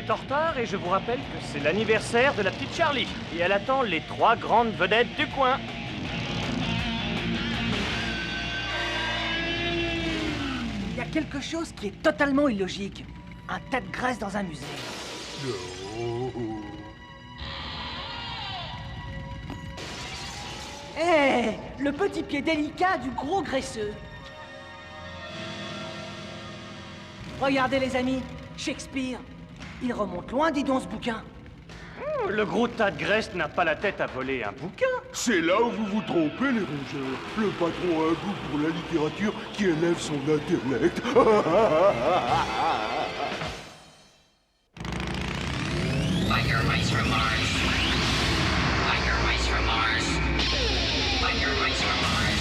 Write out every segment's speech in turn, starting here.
est en retard et je vous rappelle que c'est l'anniversaire de la petite Charlie. Et elle attend les 3 grandes vedettes du coin. Il y a quelque chose qui est totalement illogique. Un tas de graisse dans un musée. Hé, le petit pied délicat du gros graisseux. Regardez les amis, Shakespeare. Il remonte loin, dis donc, ce bouquin. Le gros tas de graisse n'a pas la tête à voler un bouquin. C'est là où vous vous trompez, les rongeurs. Le patron a un goût pour la littérature qui élève son intellect. Biker Mice from Mars. Biker Mice from Mars. Biker Mice from Mars.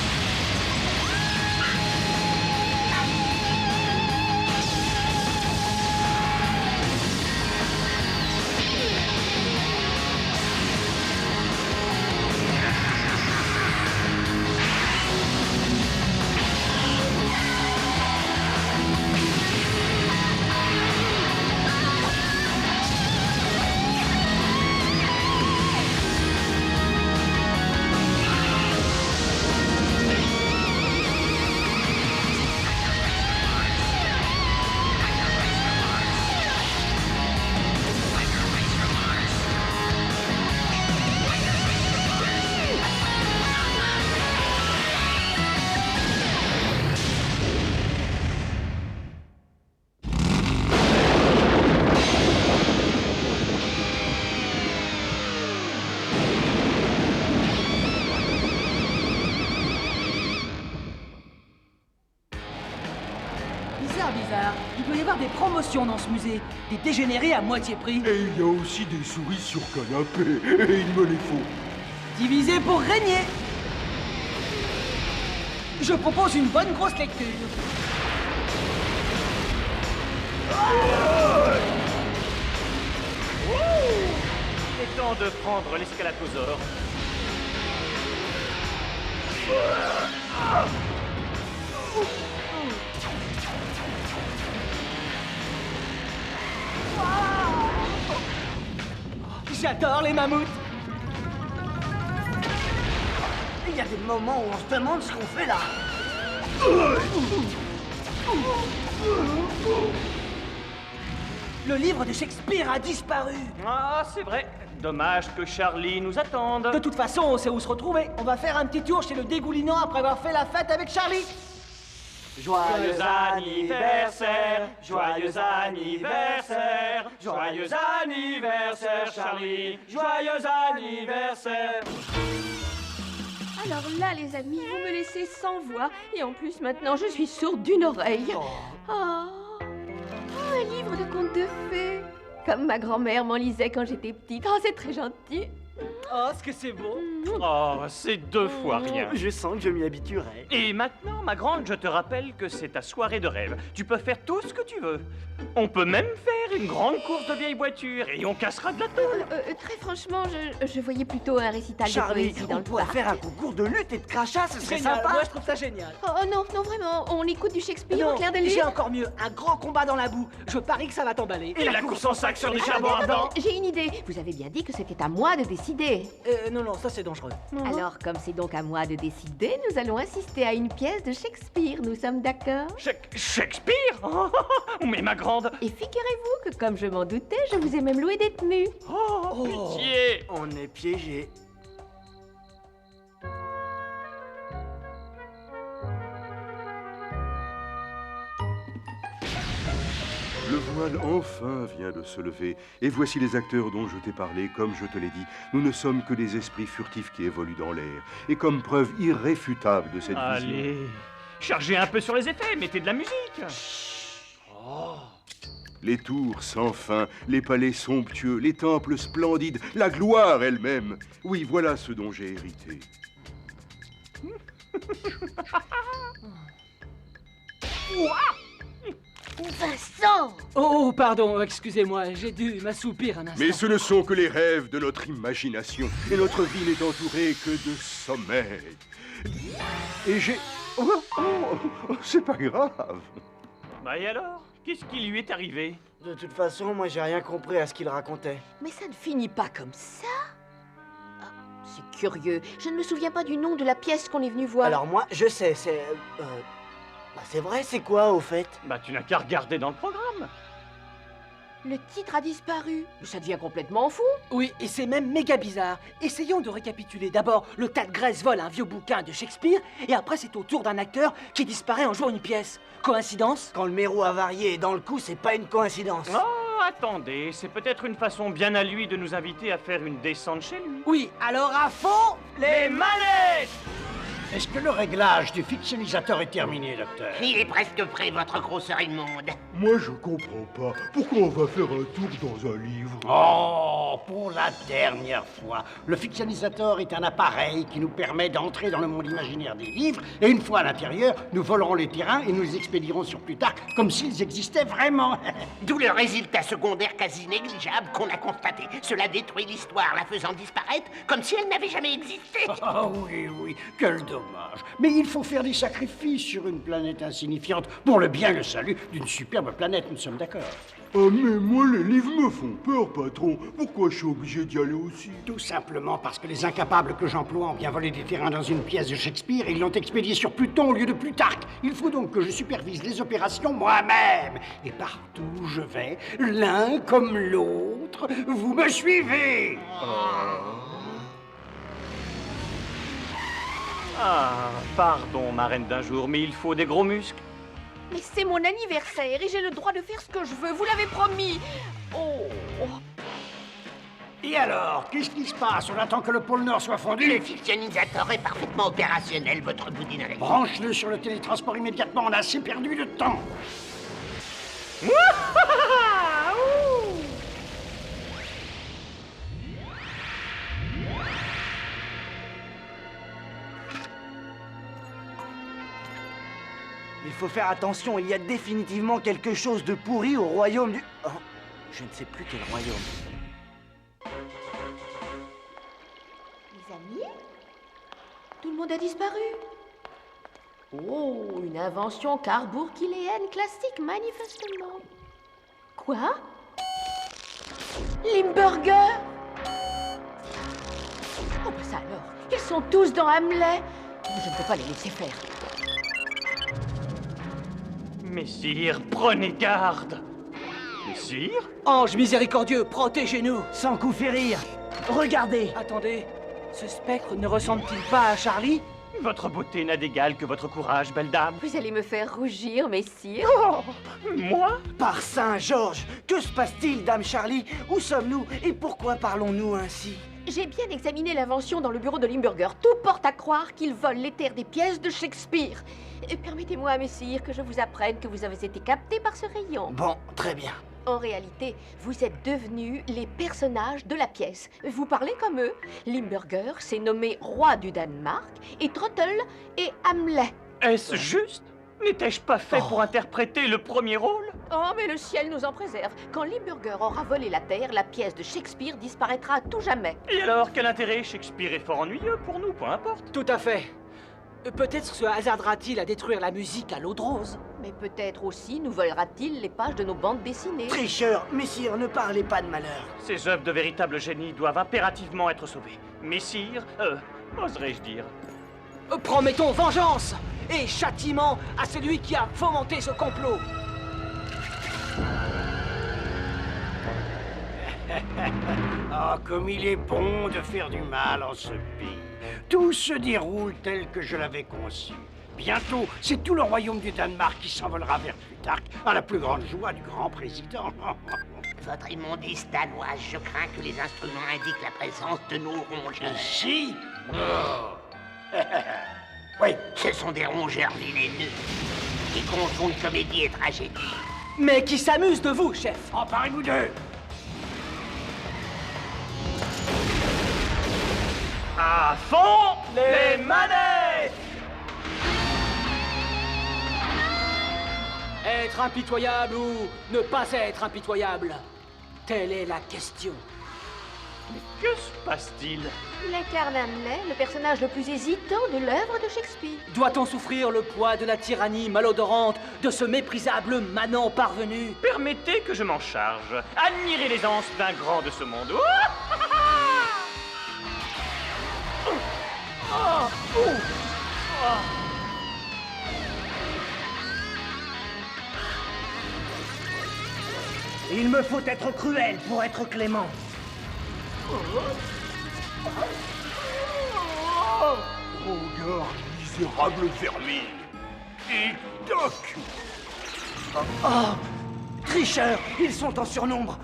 Bizarre. Il doit y avoir des promotions dans ce musée. Des dégénérés à moitié prix. Et il y a aussi des souris sur canapé. Et il me les faut. Divisé pour régner. Je propose une bonne grosse lecture. Il est temps de prendre l'escalatosaure. J'adore les mammouths. Il y a des moments où on se demande ce qu'on fait là. Le livre de Shakespeare a disparu. Ah, c'est vrai. Dommage que Charlie nous attende. De toute façon, on sait où se retrouver. On va faire un petit tour chez le dégoulinant après avoir fait la fête avec Charlie. Joyeux anniversaire, joyeux anniversaire, joyeux anniversaire Charlie, joyeux anniversaire. Alors là, les amis, vous me laissez sans voix. Et en plus, maintenant, je suis sourde d'une oreille. Oh, un livre de contes de fées. Comme ma grand-mère m'en lisait quand j'étais petite. Oh, c'est très gentil. Oh, ce que c'est beau. Oh, c'est 2 fois rien. Je sens que je m'y habituerai. Et maintenant, ma grande, je te rappelle que c'est ta soirée de rêve. Tu peux faire tout ce que tu veux. On peut même faire une grande course de vieilles voitures et on cassera de la tôle. Très franchement, je voyais plutôt un récital de Charlie, poésie dans on le pourrait parc. faire un concours de lutte et de crachat, ce serait Génial. sympa. Moi, je trouve ça génial. Oh non, non, vraiment, on écoute du Shakespeare au clair de lune. J'ai encore mieux. Un grand combat dans la boue. Je parie que ça va t'emballer. Et la course en sac sur les charbons ardents. J'ai une idée. Vous avez bien dit que c'était à moi de décider. Non, ça c'est dangereux. Alors, comme c'est donc à moi de décider, nous allons assister à une pièce de Shakespeare. Nous sommes d'accord? Shakespeare. Mais ma grande. Et figurez-vous que, comme je m'en doutais, je vous ai même loué des tenues. Oh, pitié. On est piégés. Le voile enfin vient de se lever, et voici les acteurs dont je t'ai parlé. Comme je te l'ai dit, nous ne sommes que des esprits furtifs qui évoluent dans l'air. Et comme preuve irréfutable de cette vision... Allez, chargez un peu sur les effets, mettez de la musique. Les tours sans fin, les palais somptueux, les temples splendides, la gloire elle-même. Oui, voilà ce dont j'ai hérité. Vincent! Oh, pardon, excusez-moi, j'ai dû m'assoupir un instant. Mais ce ne sont que les rêves de notre imagination, et notre vie n'est entourée que de sommeil. Et j'ai... c'est pas grave. Bah et alors? Qu'est-ce qui lui est arrivé? De toute façon, moi j'ai rien compris à ce qu'il racontait. Mais ça ne finit pas comme ça. Ah, c'est curieux. Je ne me souviens pas du nom de la pièce qu'on est venu voir. Alors moi, je sais, c'est... Bah c'est vrai, c'est quoi au fait? Bah, tu n'as qu'à regarder dans le programme. Le titre a disparu. Ça devient complètement fou. Oui, et c'est même méga bizarre. Essayons de récapituler. D'abord, le tas de graisse vole un vieux bouquin de Shakespeare, et après c'est au tour d'un acteur qui disparaît en jouant une pièce. Coïncidence? Quand le mérou avarié est dans le coup, c'est pas une coïncidence. Oh, attendez, c'est peut-être une façon bien à lui de nous inviter à faire une descente chez lui. Oui, alors à fond, Les manettes! Est-ce que le réglage du fictionnisateur est terminé, docteur? Il est presque prêt, votre grosseur immonde. Moi, je comprends pas. Pourquoi on va faire un tour dans un livre? Oh, pour la dernière fois. Le fictionnisateur est un appareil qui nous permet d'entrer dans le monde imaginaire des livres, et une fois à l'intérieur, nous volerons les terrains et nous les expédierons sur Plutarque comme s'ils existaient vraiment. D'où le résultat secondaire quasi négligeable qu'on a constaté. Cela détruit l'histoire, la faisant disparaître comme si elle n'avait jamais existé. Ah oui, oui, quel dommage. Mais il faut faire des sacrifices sur une planète insignifiante pour le bien et le salut d'une superbe planète, nous sommes d'accord. Ah, mais moi, les livres me font peur, patron. Pourquoi je suis obligé d'y aller aussi? Tout simplement parce que les incapables que j'emploie ont bien volé des terrains dans une pièce de Shakespeare et ils l'ont expédié sur Pluton au lieu de Plutarque. Il faut donc que je supervise les opérations moi-même. Et partout où je vais, l'un comme l'autre, vous me suivez. Ah, pardon, ma reine d'un jour, mais il faut des gros muscles. Mais c'est mon anniversaire et j'ai le droit de faire ce que je veux. Vous l'avez promis. Oh. Et alors, qu'est-ce qui se passe? On attend que le pôle Nord soit fondu? Le fictionnisateur est parfaitement opérationnel, votre boudinerie. Branche-le sur le télétransport immédiatement, on a assez perdu de temps. Il faut faire attention, il y a définitivement quelque chose de pourri au royaume du... Oh, je ne sais plus quel royaume. Les amis? Tout le monde a disparu. Oh, une invention carbourkiléenne classique, manifestement. Quoi? Limburger? Oh, bah ça alors, ils sont tous dans Hamlet. Je ne peux pas les laisser faire. Messire, prenez garde. Messire? Ange miséricordieux, protégez-nous. Sans coup férir. Regardez. Attendez, ce spectre ne ressemble-t-il pas à Charlie? Votre beauté n'a d'égal que votre courage, belle dame. Vous allez me faire rougir, messire. Oh, moi? Par Saint-Georges, que se passe-t-il, dame Charlie? Où sommes-nous et pourquoi parlons-nous ainsi? J'ai bien examiné l'invention dans le bureau de Limburger. Tout porte à croire qu'il vole les terres des pièces de Shakespeare. Permettez-moi, messire, que je vous apprenne que vous avez été capté par ce rayon. Bon, très bien. En réalité, vous êtes devenus les personnages de la pièce. Vous parlez comme eux. Limburger s'est nommé roi du Danemark et Trottle est Hamlet. Est-ce juste? N'étais-je pas fait pour interpréter le premier rôle? Oh, mais le ciel nous en préserve. Quand Limburger aura volé la terre, la pièce de Shakespeare disparaîtra à tout jamais. Et alors, quel intérêt? Shakespeare est fort ennuyeux pour nous, peu importe. Tout à fait. Peut-être se hasardera-t-il à détruire la musique à l'eau de rose. Mais peut-être aussi nous volera-t-il les pages de nos bandes dessinées. Tricheur, messire, ne parlez pas de malheur. Ces œuvres de véritable génie doivent impérativement être sauvées. Messire, oserais-je dire? Promettons vengeance et châtiment à celui qui a fomenté ce complot. Ah, comme il est bon de faire du mal en ce pays. Tout se déroule tel que je l'avais conçu. Bientôt, c'est tout le royaume du Danemark qui s'envolera vers Plutarque, à la plus grande joie du grand président. Votre immondice danoise, je crains que les instruments indiquent la présence de nos rongeurs. Si? Oui, Ce sont des rongeurs vilaineux qui confondent comédie et tragédie. Mais qui s'amuse de vous, chef. emparez-vous d'eux. À fond les manettes! Être impitoyable ou ne pas être impitoyable? Telle est la question. Que se passe-t-il? Il incarne Hamlet, le personnage le plus hésitant de l'œuvre de Shakespeare. Doit-on souffrir le poids de la tyrannie malodorante de ce méprisable manant parvenu? Permettez que je m'en charge. Admirez l'aisance d'un grand de ce monde. Il me faut être cruel pour être clément. Regarde, misérable vermine. Et toc. Tricheurs, ils sont en surnombre.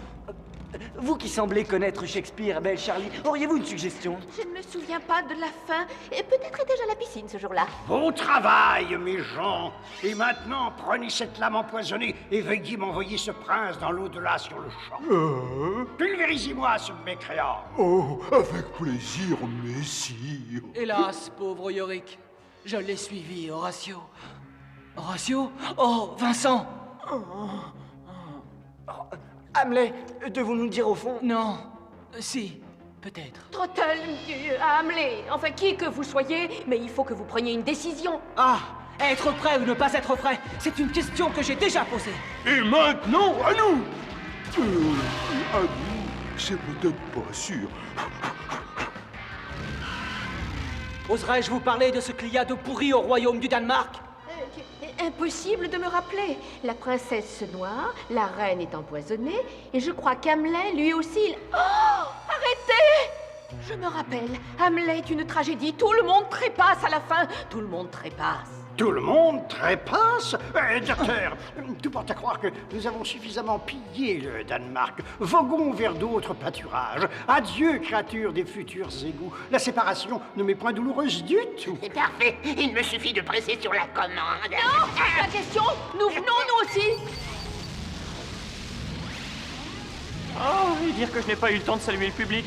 Vous qui semblez connaître Shakespeare, belle Charlie, auriez-vous une suggestion? Je ne me souviens pas de la fin, et peut-être étais-je à la piscine ce jour-là. Bon travail, mes gens. Et maintenant, prenez cette lame empoisonnée et veuillez m'envoyer ce prince dans l'au-delà sur le champ. Pulvérisez-moi ce mécréant. Oh, avec plaisir, messire. Hélas, pauvre Yorick. Je l'ai suivi, Horatio. Horatio? Oh, Vincent! Hamlet, devons-nous dire au fond? Non. Si, peut-être. Trottel, Hamlet, enfin qui que vous soyez, mais il faut que vous preniez une décision. Ah! Être prêt ou ne pas être prêt, c'est une question que j'ai déjà posée. Et maintenant, à nous. À nous, c'est peut-être pas sûr. Oserais-je vous parler de ce qu'il y a de pourri au royaume du Danemark? Impossible de me rappeler. La princesse se noie, la reine est empoisonnée, et je crois qu'Hamlet, lui aussi, il... Oh! Arrêtez! Je me rappelle, Hamlet est une tragédie, tout le monde trépasse à la fin, tout le monde trépasse. Tout le monde trépasse? Docteur, tout porte à croire que nous avons suffisamment pillé le Danemark. Voguons vers d'autres pâturages. Adieu, créatures des futurs égouts. La séparation ne m'est point douloureuse du tout. C'est parfait. Il me suffit de presser sur la commande. Non, pas la question, nous venons nous aussi. Oh, et dire que je n'ai pas eu le temps de saluer le public.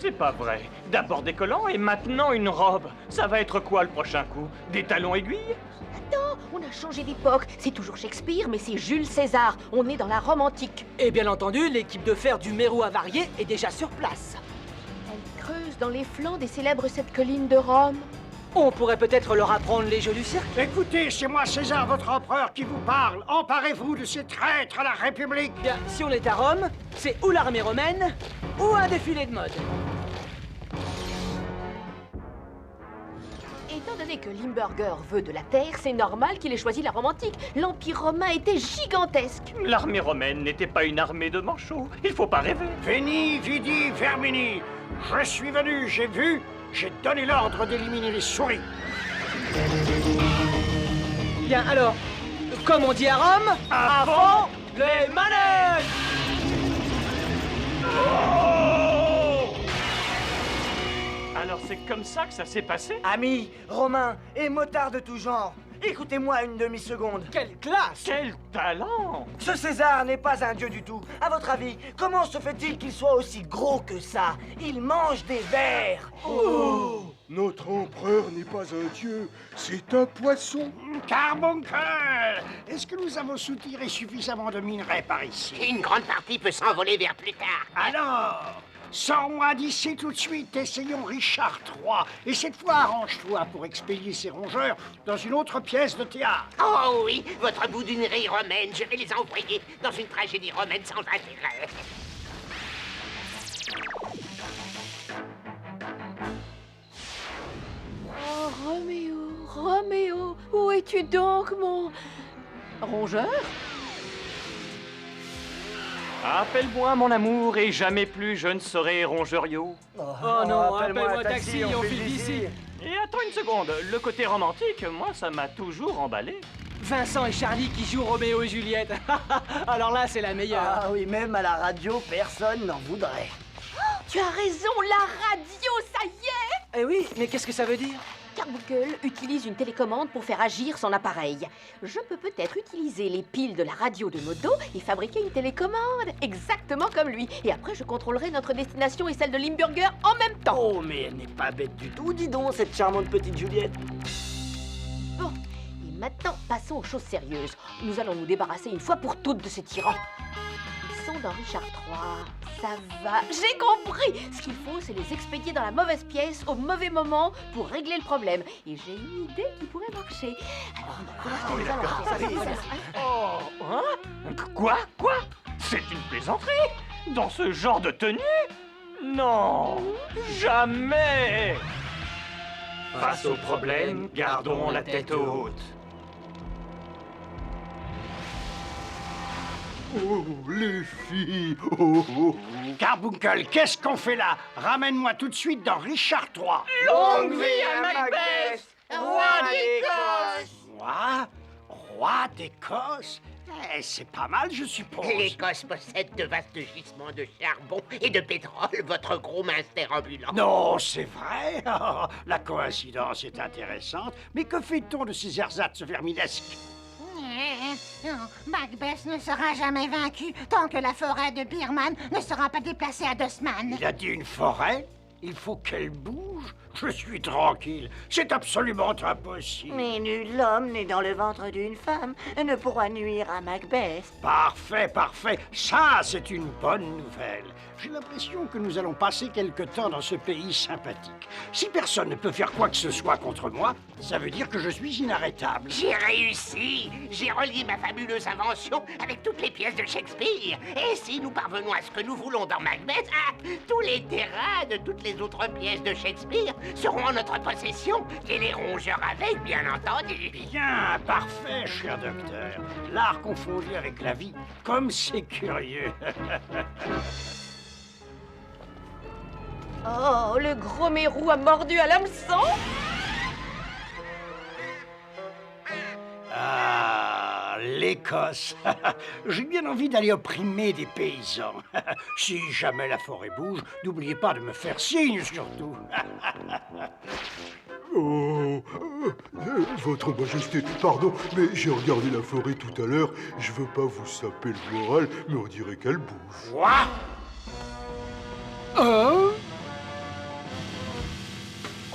C'est pas vrai. D'abord des collants et maintenant une robe. Ça va être quoi le prochain coup? Des talons aiguilles? Attends, on a changé d'époque. C'est toujours Shakespeare, mais c'est Jules César. On est dans la Rome antique. Et bien entendu, l'équipe de fer du Mérou avarié est déjà sur place. Elle creuse dans les flancs des célèbres sept collines de Rome. On pourrait peut-être leur apprendre les jeux du cirque. Écoutez, c'est moi César, votre empereur, qui vous parle. Emparez-vous de ces traîtres à la République. Bien, si on est à Rome, c'est ou l'armée romaine, ou un défilé de mode. Étant donné que Limburger veut de la terre, c'est normal qu'il ait choisi la Rome antique. L'Empire romain était gigantesque. L'armée romaine n'était pas une armée de manchots. Il faut pas rêver. Veni, vidi, vermini. Je suis venu, j'ai vu, j'ai donné l'ordre d'éliminer les souris. Bien, alors, comme on dit à Rome, à fond les manèges! Alors c'est comme ça que ça s'est passé? Amis, Romains et motards de tout genre, écoutez-moi une demi-seconde. Quelle classe! Quel talent! Ce César n'est pas un dieu du tout. À votre avis, comment se fait-il qu'il soit aussi gros que ça? Il mange des vers. Oh! Notre empereur n'est pas un dieu, c'est un poisson. Carbuncle, est-ce que nous avons soutiré suffisamment de minerais par ici? Une grande partie peut s'envoler vers plus tard. Alors, sors-moi d'ici tout de suite, essayons Richard III. Et cette fois, arrange-toi pour expédier ces rongeurs dans une autre pièce de théâtre. Oh oui, votre boudinerie romaine, je vais les envoyer dans une tragédie romaine sans intérêt. Oh, Roméo, Roméo, où es-tu donc, mon... rongeur? Appelle-moi mon amour et jamais plus je ne serai rongeuriot. Oh non, appelle-moi un taxi, on file d'ici. Et attends une seconde, le côté romantique, moi ça m'a toujours emballé. Vincent et Charlie qui jouent Roméo et Juliette. Alors là, c'est la meilleure. Ah oui, même à la radio, personne n'en voudrait. Tu as raison, la radio, ça y est! Eh oui, mais qu'est-ce que ça veut dire? Carbuncle utilise une télécommande pour faire agir son appareil. Je peux peut-être utiliser les piles de la radio de Modo et fabriquer une télécommande, exactement comme lui. Et après, je contrôlerai notre destination et celle de Limburger en même temps. Oh, mais elle n'est pas bête du tout, dis donc, cette charmante petite Juliette. Bon, et maintenant, passons aux choses sérieuses. Nous allons nous débarrasser une fois pour toutes de ces tyrans. Ils sont dans Richard III. Ça va, j'ai compris. Ce qu'il faut, c'est les expédier dans la mauvaise pièce au mauvais moment pour régler le problème. Et j'ai une idée qui pourrait marcher. Alors, pour l'instant, nous allons faire ça. Oh, hein? Quoi? C'est une plaisanterie? Dans ce genre de tenue? Non, jamais! Face au problème, gardons la tête haute. Oh, les filles! Oh, oh, oh. Carbuncle, qu'est-ce qu'on fait là? Ramène-moi tout de suite dans Richard III. Longue vie à Macbeth, roi d'Écosse! Moi, roi d'Écosse? C'est pas mal, je suppose. L'Écosse possède de vastes gisements de charbon et de pétrole, votre gros minster ambulant. Non, c'est vrai. La coïncidence est intéressante. Mais que fait-on de ces ersatz verminesques? Macbeth ne sera jamais vaincu tant que la forêt de Birman ne sera pas déplacée à Dosman. Il a dit une forêt? Il faut qu'elle bouge? Je suis tranquille. C'est absolument impossible. Mais nul homme né dans le ventre d'une femme ne pourra nuire à Macbeth. Parfait, parfait. Ça, c'est une bonne nouvelle. J'ai l'impression que nous allons passer quelque temps dans ce pays sympathique. Si personne ne peut faire quoi que ce soit contre moi, ça veut dire que je suis inarrêtable. J'ai réussi. J'ai relié ma fabuleuse invention avec toutes les pièces de Shakespeare. Et si nous parvenons à ce que nous voulons dans Macbeth, tous les terrains de toutes les autres pièces de Shakespeare seront en notre possession. Et les rongeurs avec, bien entendu. Bien, parfait, cher docteur. L'art confondu avec la vie, comme c'est curieux. Oh, le gros mérou a mordu à l'hameçon. Ah, l'Écosse. J'ai bien envie d'aller opprimer des paysans. Si jamais la forêt bouge, n'oubliez pas de me faire signe, surtout. Oh, votre Majesté, pardon, mais j'ai regardé la forêt tout à l'heure. Je veux pas vous saper le moral, mais on dirait qu'elle bouge. Quoi?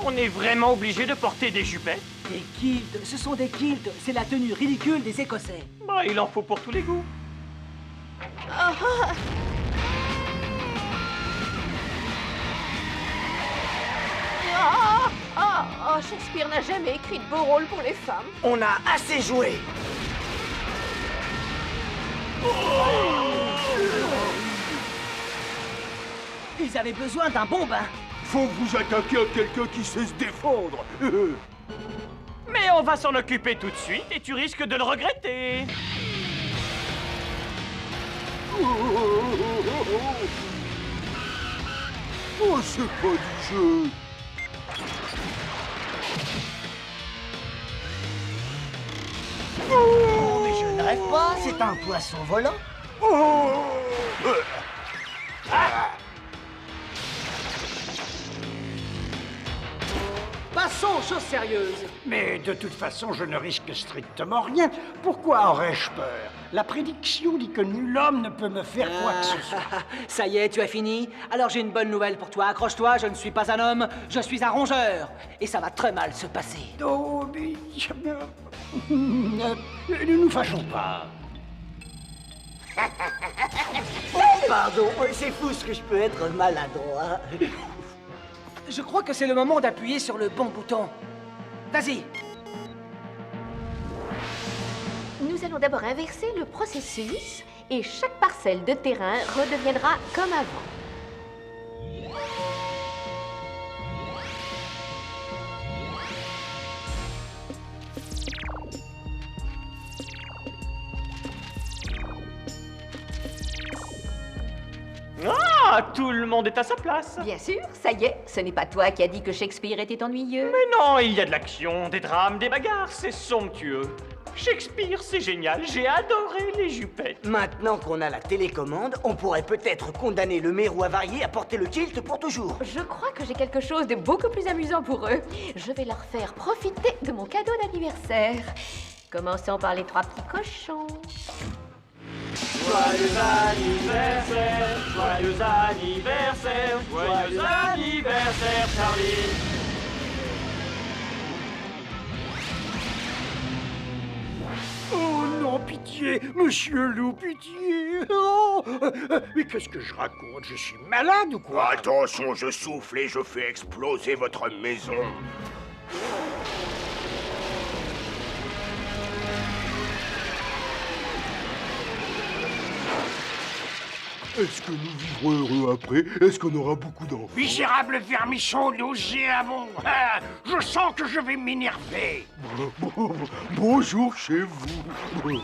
On est vraiment obligé de porter des jupettes? Des kilts, ce sont des kilts. C'est la tenue ridicule des Écossais. Bah, il en faut pour tous les goûts. Shakespeare n'a jamais écrit de beaux rôles pour les femmes. On a assez joué. Ils avaient besoin d'un bon bain. Faut que vous attaquiez à quelqu'un qui sait se défendre. Mais on va s'en occuper tout de suite et tu risques de le regretter. Oh, c'est pas du jeu. Oh, mais je ne rêve pas, c'est un poisson volant. Passons aux choses sérieuses. Mais de toute façon, je ne risque strictement rien. Pourquoi aurais-je peur? La prédiction dit que nul homme ne peut me faire quoi que ce soit. Ça y est, tu as fini? Alors j'ai une bonne nouvelle pour toi. Accroche-toi, je ne suis pas un homme, je suis un rongeur. Et ça va très mal se passer. Oh, mais... Ne nous fâchons pas. Pardon, c'est fou ce que je peux être maladroit. Je crois que c'est le moment d'appuyer sur le bon bouton. Vas-y. Nous allons d'abord inverser le processus et chaque parcelle de terrain redeviendra comme avant. Ah, tout le monde est à sa place. Bien sûr, ça y est, ce n'est pas toi qui as dit que Shakespeare était ennuyeux. Mais non, il y a de l'action, des drames, des bagarres, c'est somptueux. Shakespeare, c'est génial, j'ai adoré les jupettes. Maintenant qu'on a la télécommande, on pourrait peut-être condamner le mérou avarié à porter le kilt pour toujours. Je crois que j'ai quelque chose de beaucoup plus amusant pour eux. Je vais leur faire profiter de mon cadeau d'anniversaire. Commençons par les 3 petits cochons. Joyeux anniversaire, joyeux anniversaire, joyeux anniversaire, Charlie. Oh non, pitié, monsieur Loup, pitié. Oh, mais qu'est-ce que je raconte? Je suis malade ou quoi? Attention, je souffle et je fais exploser votre maison. Est-ce que nous vivrons heureux après? Est-ce qu'on aura beaucoup d'enfants? Misérable vermisseau nauséabond. Ah, je sens que je vais m'énerver. Bonjour chez vous.